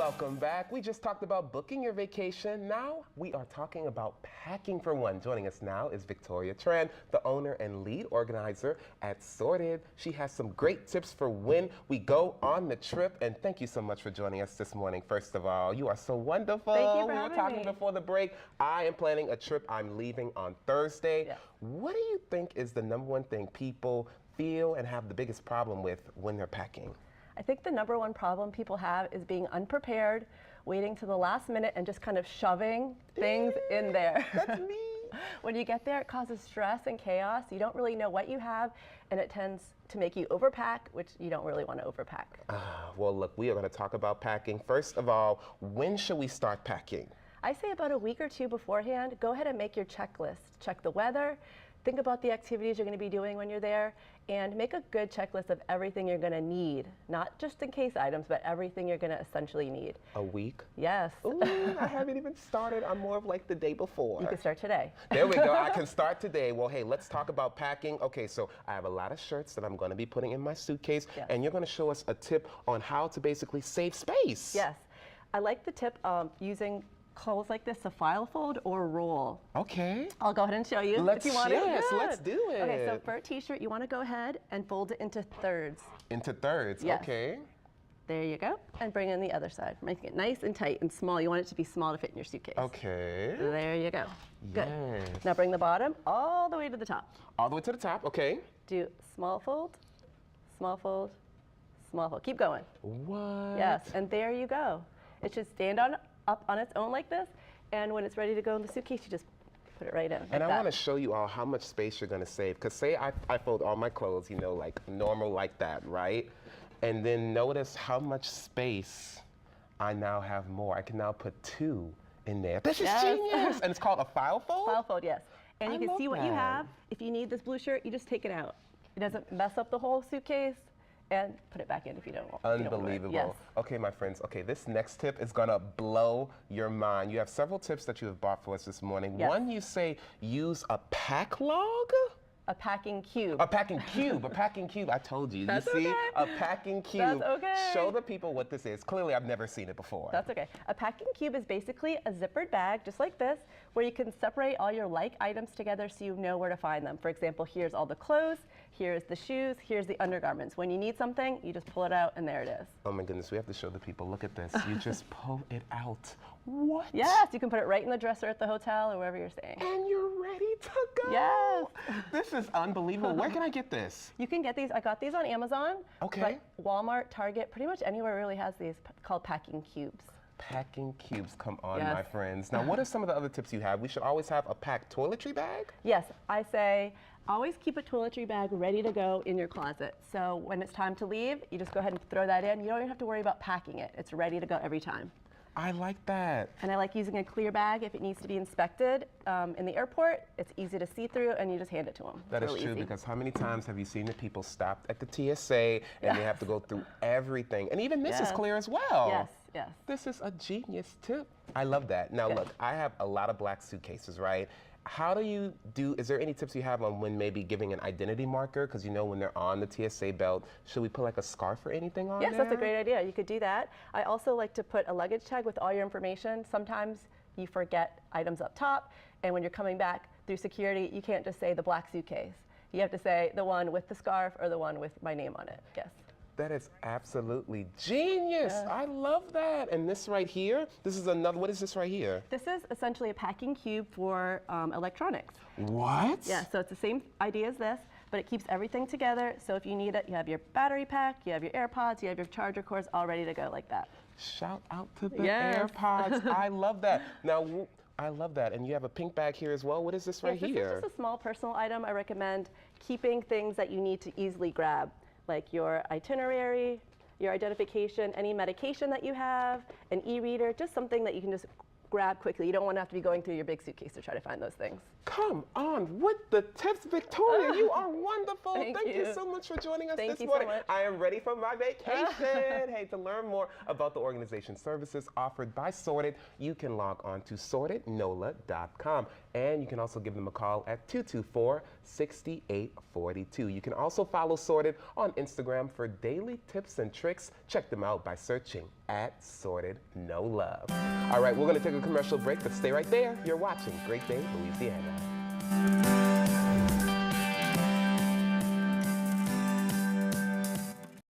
Welcome back. We just talked about booking your vacation. Now we are talking about packing for one. Joining us now is Victoria Tran, the owner and lead organizer at Sorted. She has some great tips for when we go on the trip. And thank you so much for joining us this morning. First of all, you are so wonderful. Thank you for We were talking before the break. I am planning a trip. I'm leaving on Thursday. Yeah. What do you think is the number one thing people feel and have the biggest problem with when they're packing? I think the number one problem people have is being unprepared, waiting to the last minute and just kind of shoving things in there. That's me. When you get there, it causes stress and chaos. You don't really know what you have, and it tends to make you overpack, which you don't really want to overpack. Well, look, we are going to talk about packing. First of all, when should we start packing? I say about a week or two beforehand, go ahead and make your checklist. Check the weather, think about the activities you're going to be doing when you're there, and make a good checklist of everything you're going to need. Not just in case items, but everything you're going to essentially need. A week? Yes. Ooh, I haven't even started. I'm more of like the day before. You can start today. There we go. I can start today. Well, hey, let's talk about packing. Okay, so I have a lot of shirts that I'm going to be putting in my suitcase, Yes. and you're going to show us a tip on how to basically save space. Yes. I like the tip of using clothes like this to file fold or roll. Okay. I'll go ahead and show you Let's, if you want yes, to. let's do it. Okay, so for a t-shirt, you want to go ahead and fold it into thirds. Into thirds, Yes. okay. There you go. And bring in the other side. Making it nice and tight and small. You want it to be small to fit in your suitcase. Okay. There you go. Good. Yes. Now bring the bottom all the way to the top. All the way to the top, okay. Do small fold, small fold, small fold. Keep going. What? Yes, and there you go. It should stand up on its own like this, and when it's ready to go in the suitcase, you just put it right in. And I want to show you all how much space you're going to save. Because say I fold all my clothes, you know, like normal like that, right? And then notice how much space I now have more. I can now put 2 in there. This is genius! And it's called a file fold? File fold, yes. And you I can see love what you that. have. If you need this blue shirt, you just take it out. It doesn't mess up the whole suitcase, and put it back in if you don't want it. Unbelievable. Yes. Okay, my friends. Okay, this next tip is going to blow your mind. You have several tips that you have bought for us this morning. Yes. One, you say use a pack log? A packing cube. A packing cube, a packing cube. I told you. That's you see, okay. a packing cube. That's okay. Show the people what this is. Clearly, I've never seen it before. That's okay. A packing cube is basically a zippered bag, just like this, where you can separate all your like items together so you know where to find them. For example, here's all the clothes, here's the shoes, here's the undergarments. When you need something, you just pull it out and there it is. Oh my goodness, we have to show the people. Look at this. You just pull it out. What? Yes, you can put it right in the dresser at the hotel or wherever you're staying. And you're ready to go. Yes. This is unbelievable. Where can I get this? You can get these. I got these on Amazon. Okay. But Walmart, Target, pretty much anywhere really has these called packing cubes. Packing cubes, come on, Yes. my friends. Now, what are some of the other tips you have? We should always have a packed toiletry bag? Yes, I say always keep a toiletry bag ready to go in your closet. So when it's time to leave, you just go ahead and throw that in. You don't even have to worry about packing it. It's ready to go every time. I like that. And I like using a clear bag if it needs to be inspected in the airport. It's easy to see through, and you just hand it to them. That is true, because how many times have you seen the people stopped at the TSA and they have to go through everything? And even this is Yes. clear as well. Yes, yes. This is a genius tip. I love that. Now Good. look, I have a lot of black suitcases, right? How do you do, is there any tips you have on when maybe giving an identity marker? Because you know when they're on the TSA belt, should we put like a scarf or anything on Yes, there? that's a great idea. You could do that. I also like to put a luggage tag with all your information. Sometimes you forget items up top, and when you're coming back through security, you can't just say the black suitcase. You have to say the one with the scarf or the one with my name on it. Yes. That is absolutely genius. Yeah. I love that. And this right here, this is another, what is this right here? This is essentially a packing cube for electronics. What? Yeah, so it's the same idea as this, but it keeps everything together. So if you need it, you have your battery pack, you have your AirPods, you have your charger cords all ready to go like that. Shout out to the Yes. AirPods. I love that. Now, I love that. And you have a pink bag here as well. What is this right Yes, here? This is just a small personal item. I recommend keeping things that you need to easily grab, like your itinerary, your identification, any medication that you have, an e-reader, just something that you can just grab quickly. You don't want to have to be going through your big suitcase to try to find those things. Come on with the tips, Victoria. You are wonderful. Thank you you so much for joining us Thank this you so morning. much. I am ready for my vacation. Hey, to learn more about the organization services offered by Sorted, you can log on to sortednola.com. And you can also give them a call at 224 6842. You can also follow Sorted on Instagram for daily tips and tricks. Check them out by searching @SortedNoLove. All right, we're going to take a commercial break, but stay right there. You're watching Great Day, Louisiana.